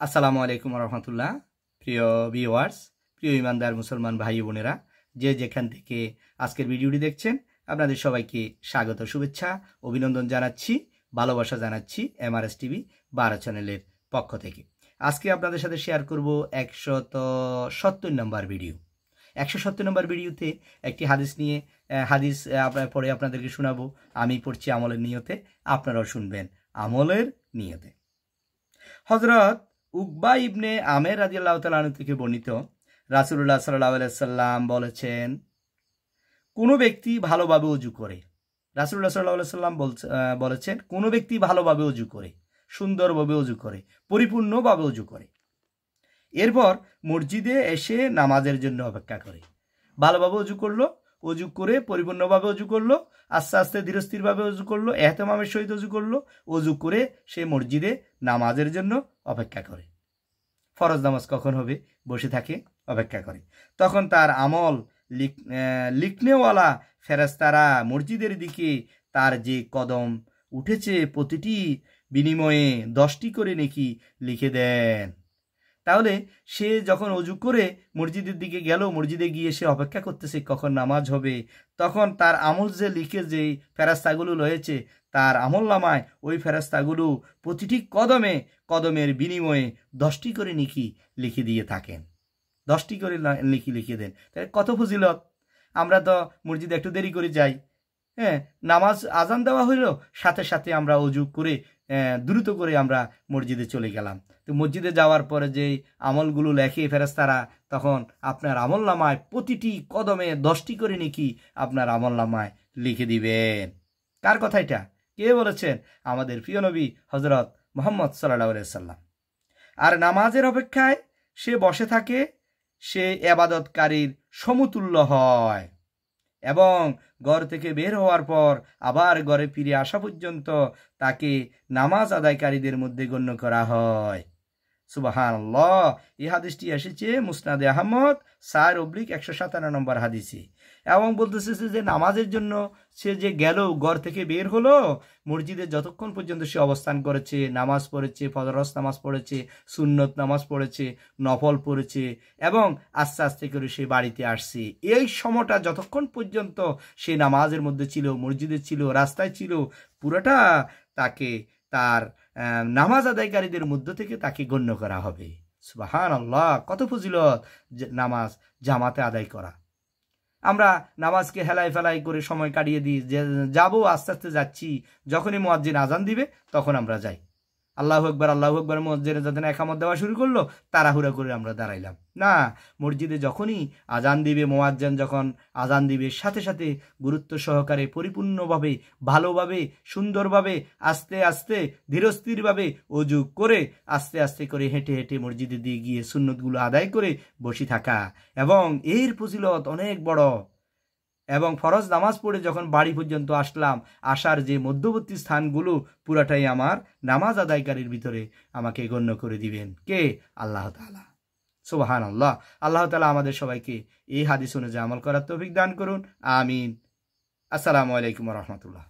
আসসালামু আলাইকুম রহমতুল্লাহ। প্রিয় ভিউয়ার্স, প্রিয় ইমানদার মুসলমান ভাই বোনেরা, যে যেখান থেকে আজকের ভিডিওটি দেখছেন, আপনাদের সবাইকে স্বাগত, শুভেচ্ছা, অভিনন্দন জানাচ্ছি, ভালোবাসা জানাচ্ছি MRS টিভি 12 চ্যানেলের পক্ষ থেকে। আজকে আপনাদের সাথে শেয়ার করব 170 নম্বর ভিডিও। 170 নম্বর ভিডিওতে একটি হাদিস নিয়ে হাদিস পড়ে আপনাদেরকে শোনাবো। আমি পড়ছি আমলের নিয়তে, আপনারাও শুনবেন আমলের নিয়তে। হযরত উকবা ইবনে আমের রাদিয়াল্লাহু তাআলা আনহু থেকে বর্ণিত, রাসূলুল্লাহ সাল্লাল্লাহু আলাইহি সাল্লাম বলেছেন, কোনো ব্যক্তি ভালোভাবে ওযু করে, রাসূলুল্লাহ সাল্লাল্লাহু আলাইহি সাল্লাম বলেছেন, কোনো ব্যক্তি ভালোভাবে ওযু করে, সুন্দরভাবে ওযু করে, পরিপূর্ণভাবে ওযু করে, এরপর মসজিদে এসে নামাজের জন্য অপেক্ষা করে। ভালোভাবে ওযু করলো, ওযু করে পরিপূর্ণভাবে ওযু করলো, আস্তে আস্তে ধীরস্থিরভাবে ওযু করলো, এহতেমামের সহিত ওযু করলো, ওযু করে সে মসজিদে নামাজের জন্য অপেক্ষা করে। ফরজ নামাজ কখন হবে বসে থাকে, অপেক্ষা করে। তখন তার আমল লিখনেওয়ালা ফেরেশতারা মসজিদের দিকে তার যে কদম উঠেছে প্রতিটি বিনিময়ে 10টি করে নেকি লিখে দেন। তাহলে সে যখন ওযু করে মসজিদের দিকে গেল, মসজিদে গিয়ে সে অপেক্ষা করতেছে কখন নামাজ হবে, তখন তার আমল যে লিখে যে ফেরেশতাগুলো রয়েছে তার আমলনামায় ওই ফেরেশতাগুলো প্রতিটি কদমের বিনিময়ে 10টি করে নেকি লিখে দিয়ে থাকেন। 10টি করে নেকি লিখে দেন। তাহলে কত ফজিলত! আমরা তো মসজিদে একটু দেরি করে যাই, হ্যাঁ, নামাজ আজান দেওয়া হইলো, সাথে সাথে আমরা ওযু করে দ্রুত করে আমরা মসজিদে চলে গেলাম। তো মসজিদে যাওয়ার পরে যে আমলগুলো লেখে ফেরেশতারা, তখন আপনার আমলনামায় প্রতিটি কদমে 10টি করে নেকি আপনার আমলনামায় লিখে দিবেন। কার কথা এটা? কে বলেছেন? আমাদের প্রিয় নবী হযরত মুহাম্মদ সাল্লাল্লাহু আলাইহি সাল্লাম। আর নামাজের অপেক্ষায় সে বসে থাকে, সে ইবাদতকারীর সমতুল্য হয় এবং ঘর থেকে বের হওয়ার পর আবার ঘরে ফিরে আসা পর্যন্ত তাকে নামাজ আদায়কারীদের মধ্যে গণ্য করা হয়। সুবহানাল্লাহ। এই হাদিসটি এসেছে মুসনাদে আহমদ 4/157 নম্বর হাদিসে, এবং বলতেছে যে নামাজের জন্য সে যে গেল, ঘর থেকে বের হলো, মসজিদে যতক্ষণ পর্যন্ত সে অবস্থান করেছে, নামাজ পড়েছে, ফজরস নামাজ পড়েছে, সুন্নত নামাজ পড়েছে, নফল পড়েছে, এবং আস্তে আস্তে করে সে বাড়িতে আসছে, এই সময়টা যতক্ষণ পর্যন্ত সে নামাজের মধ্যে ছিল, মসজিদে ছিল, রাস্তায় ছিল, পুরোটা তাকে তার নামাজ আদায়কারীদের মধ্য থেকে তাকে গণ্য করা হবে। সুবহানাল্লাহ, কত ফজিলত নামাজ জামাতে আদায় করা। আমরা নামাজকে হেলাই ফেলাই করে সময় কাটিয়ে দিই, যে যাবো, আস্তে আস্তে যাচ্ছি, যখনই মুয়াজ্জিন আজান দিবে তখন আমরা যাই, আল্লাহু আকবার আল্লাহু আকবার, মুয়াজ্জিন যখন একামত দেওয়া শুরু করলো তাড়াহুড়া করে আমরা দাঁড়াইলাম না। মসজিদে যখনই আজান দিবে, মুয়াজ্জিন যখন আজান দিবে, সাথে সাথে গুরুত্ব সহকারে, পরিপূর্ণভাবে, ভালোভাবে, সুন্দরভাবে, আস্তে আস্তে, ধীরস্থিরভাবে ওযু করে আস্তে আস্তে করে হেঁটে হেঁটে মসজিদে দিয়ে গিয়ে সুন্নতগুলো আদায় করে বসে থাকা, এবং এর ফজিলত অনেক বড়। এবং ফরজ নামাজ পড়ে যখন বাড়ি পর্যন্ত আসলাম, আসার যে মধ্যবর্তী স্থানগুলো পুরাটাই আমার নামাজ আদায়কারীর ভিতরে আমাকে গণ্য করে দিবেন কে? আল্লাহ তাআলা। সুবহানাল্লাহ। আল্লাহ তাআলা আমাদের সবাইকে এই হাদিস অনুযায়ী আমল করার তৌফিক দান করুন। আমিন। আসসালামু আলাইকুম ওয়া রাহমাতুল্লাহ।